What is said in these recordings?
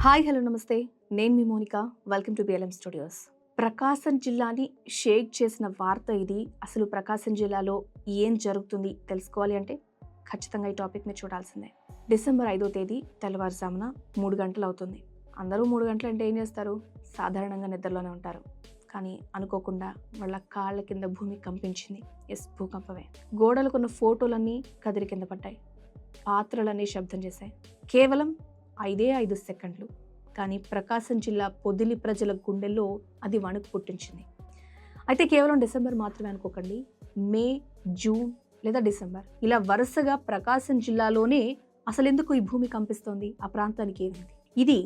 Hi hello నమస్తే, నేను మీ Monika. Welcome to BLM studios. ప్రకాశం జిల్లాని షేక్ చేసిన వార్త ఇది. అసలు ప్రకాశం జిల్లాలో ఏం జరుగుతుంది తెలుసుకోవాలి అంటే ఖచ్చితంగా ఈ టాపిక్ మీరు చూడాల్సిందే. డిసెంబర్ 5వ తేదీ తెల్లవారుజామున 3 గంటలు అవుతుంది. అందరూ 3 గంటలు అంటే ఏం చేస్తారు? సాధారణంగా నిద్రలోనే ఉంటారు. కానీ అనుకోకుండా వాళ్ళ కాళ్ళ కింద భూమి కంపించింది. భూకంపమే. గోడలకున్న ఫోటోలన్నీ కదిరి కింద పడ్డాయి. పాత్రలన్నీ శబ్దం చేశాయి. కేవలం 5 సెకండ్లు. కానీ ప్రకాశం జిల్లా పొదిలి ప్రజల గుండెల్లో అది వణుకు పుట్టించింది. అయితే కేవలం డిసెంబర్ మాత్రమే అనుకోకండి. మే, జూన్ లేదా డిసెంబర్ ఇలా వరుసగా ప్రకాశం జిల్లాలోనే అసలు ఎందుకు ఈ భూమి కంపిస్తోంది? ఆ ప్రాంతానికి ఏమైంది? ఇది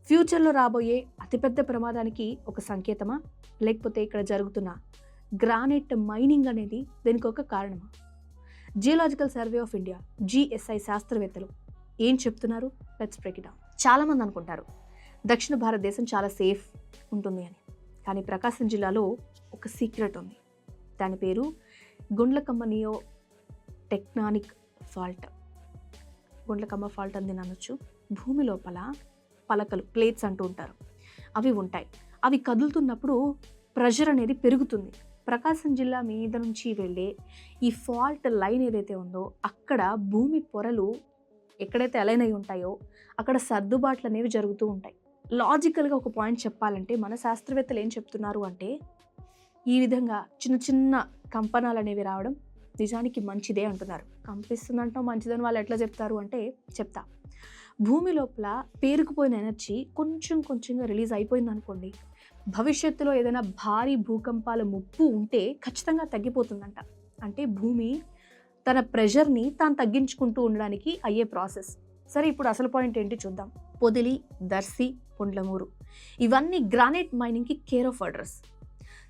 ఫ్యూచర్లో రాబోయే అతిపెద్ద ప్రమాదానికి ఒక సంకేతమా, లేకపోతే ఇక్కడ జరుగుతున్న గ్రానైట్ మైనింగ్ అనేది దీనికి ఒక కారణమా? Geological survey of India GSI శాస్త్రవేత్తలు ఏం చెప్తున్నారు? Let's break it down. చాలామంది అనుకుంటారు దక్షిణ భారతదేశం చాలా సేఫ్ ఉంటుంది అని. కానీ ప్రకాశం జిల్లాలో ఒక సీక్రెట్ ఉంది. దాని పేరు Gundlakamma neo tectonic fault. Gundlakamma fault అని అనొచ్చు. భూమి లోపల పలకలు, ప్లేట్స్ అంటూ ఉంటారు, అవి ఉంటాయి. అవి కదులుతున్నప్పుడు ప్రెషర్ అనేది పెరుగుతుంది. ప్రకాశం జిల్లా మీద నుంచి వెళ్ళే ఈ ఫాల్ట్ లైన్ ఏదైతే ఉందో అక్కడ భూమి పొరలు ఎక్కడైతే అలైన్ అయి ఉంటాయో అక్కడ సర్దుబాట్లు అనేవి జరుగుతూ ఉంటాయి. లాజికల్గా ఒక పాయింట్ చెప్పాలంటే మన శాస్త్రవేత్తలు ఏం చెప్తున్నారు అంటే ఈ విధంగా చిన్న చిన్న కంపనాలు అనేవి రావడం నిజానికి మంచిదే అంటున్నారు. కంపిస్తుందంటాం మంచిదని వాళ్ళు ఎట్లా చెప్తారు అంటే చెప్తా. భూమి లోపల పేరుకుపోయిన ఎనర్జీ కొంచెంగా రిలీజ్ అయిపోయింది అనుకోండి, భవిష్యత్తులో ఏదైనా భారీ భూకంపాల ముప్పు ఉంటే ఖచ్చితంగా తగ్గిపోతుందంట. అంటే భూమి తన ప్రెషర్ని తాను తగ్గించుకుంటూ ఉండడానికి అయ్యే ప్రాసెస్. సరే, ఇప్పుడు అసలు పాయింట్ ఏంటి చూద్దాం. పొదిలి, దర్శి, పుండ్లమూరు ఇవన్నీ గ్రానైట్ మైనింగ్కి కేర్ ఆఫ్ అడ్రస్.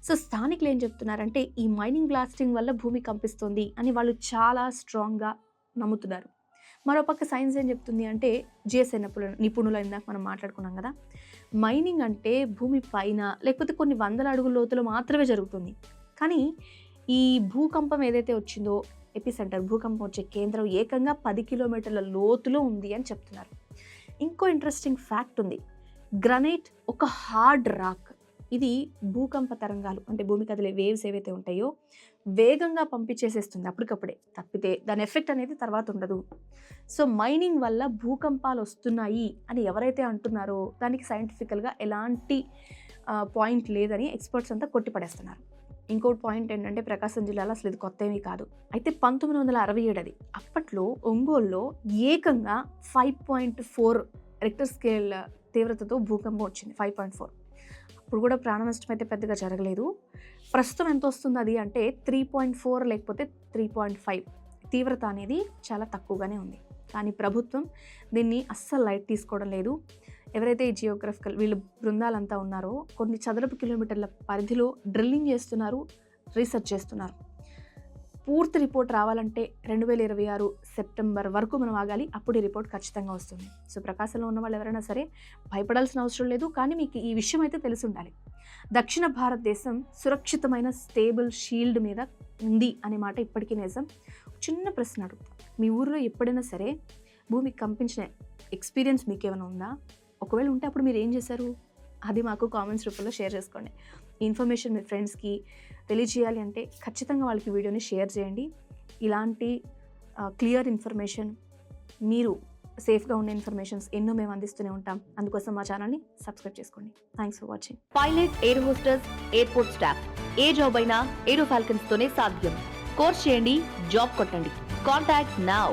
సో స్థానికులు ఏం చెప్తున్నారంటే ఈ మైనింగ్ బ్లాస్టింగ్ వల్ల భూమి కంపిస్తుంది అని వాళ్ళు చాలా స్ట్రాంగ్గా నమ్ముతున్నారు. మరోపక్క సైన్స్ ఏం చెప్తుంది అంటే GSI నిపుణులు ఇందాక మనం మాట్లాడుకున్నాం కదా, మైనింగ్ అంటే భూమి పైన లేకపోతే కొన్ని వందల అడుగుల లోతులో మాత్రమే జరుగుతుంది. కానీ ఈ భూకంపం ఏదైతే వచ్చిందో ఎపిసెంటర్, భూకంపం వచ్చే కేంద్రం ఏకంగా 10 కిలోమీటర్ల లోతులో ఉంది అని చెప్తున్నారు. ఇంకో ఇంట్రెస్టింగ్ ఫ్యాక్ట్ ఉంది. గ్రానైట్ ఒక హార్డ్ రాక్. ఇది భూకంప తరంగాలు అంటే భూమి కదిలే వేవ్స్ ఏవైతే ఉంటాయో వేగంగా పంపించేసేస్తుంది అప్పటికప్పుడే. తప్పితే దాని ఎఫెక్ట్ అనేది తర్వాత ఉండదు. సో మైనింగ్ వల్ల భూకంపాలు వస్తున్నాయి అని ఎవరైతే అంటున్నారో దానికి సైంటిఫికల్గా ఎలాంటి పాయింట్ లేదని ఎక్స్పర్ట్స్ అంతా కొట్టిపడేస్తున్నారు. ఇంకోటి పాయింట్ ఏంటంటే ప్రకాశం జిల్లాలో అసలు ఇది కొత్త ఏమీ కాదు. అయితే 1967 అది. అప్పట్లో ఒంగోలులో ఏకంగా 5.4 రిక్టర్ స్కేల్ తీవ్రతతో భూకంపం వచ్చింది. 5.4. అప్పుడు కూడా ప్రాణ నష్టం అయితే పెద్దగా జరగలేదు. ప్రస్తుతం ఎంత వస్తుంది అది అంటే 3.4 లేకపోతే 3.5. తీవ్రత అనేది చాలా తక్కువగానే ఉంది. కానీ ప్రభుత్వం దీన్ని అస్సలు లైట్ తీసుకోవడం లేదు. ఎవరైతే ఈ జియోగ్రఫికల్ వీళ్ళు బృందాలంతా ఉన్నారో కొన్ని చదరపు కిలోమీటర్ల పరిధిలో డ్రిల్లింగ్ చేస్తున్నారు, రీసెర్చ్ చేస్తున్నారు. పూర్తి రిపోర్ట్ రావాలంటే 2026 సెప్టెంబర్ వరకు మనం ఆగాలి. అప్పుడు ఈ రిపోర్ట్ ఖచ్చితంగా వస్తుంది. సో ప్రకాశంలో ఉన్న వాళ్ళు ఎవరైనా సరే భయపడాల్సిన అవసరం లేదు. కానీ మీకు ఈ విషయం అయితే తెలిసి ఉండాలి. దక్షిణ భారతదేశం సురక్షితమైన స్టేబుల్ షీల్డ్ మీద ఉంది అనే మాట ఇప్పటికీ నిజం. చిన్న ప్రశ్న అడుగుతా, మీ ఊరిలో ఎప్పుడైనా సరే భూమి కంపించిన ఎక్స్పీరియన్స్ మీకు ఏమైనా ఉందా? ఒకవేళ ఉంటే అప్పుడు మీరు ఏం చేశారు? అది మాకు కామెంట్స్ రూపంలో షేర్ చేసుకోండి. ఈ ఇన్ఫర్మేషన్ మీ ఫ్రెండ్స్కి తెలియజేయాలి అంటే ఖచ్చితంగా వాళ్ళకి వీడియోని షేర్ చేయండి. ఇలాంటి క్లియర్ ఇన్ఫర్మేషన్, మీరు సేఫ్గా ఉండే ఇన్ఫర్మేషన్స్ ఎన్నో మేము అందిస్తూనే ఉంటాం. అందుకోసం మా ఛానల్ని సబ్స్క్రైబ్ చేసుకోండి. Thanks for watching. Pilot, air hostess, airport staff A job అయినా ఏరో ఫాల్కన్స్ తోనే సాధ్యం. కోర్స్ చేయండి, జాబ్ కొట్టండి. Contact now.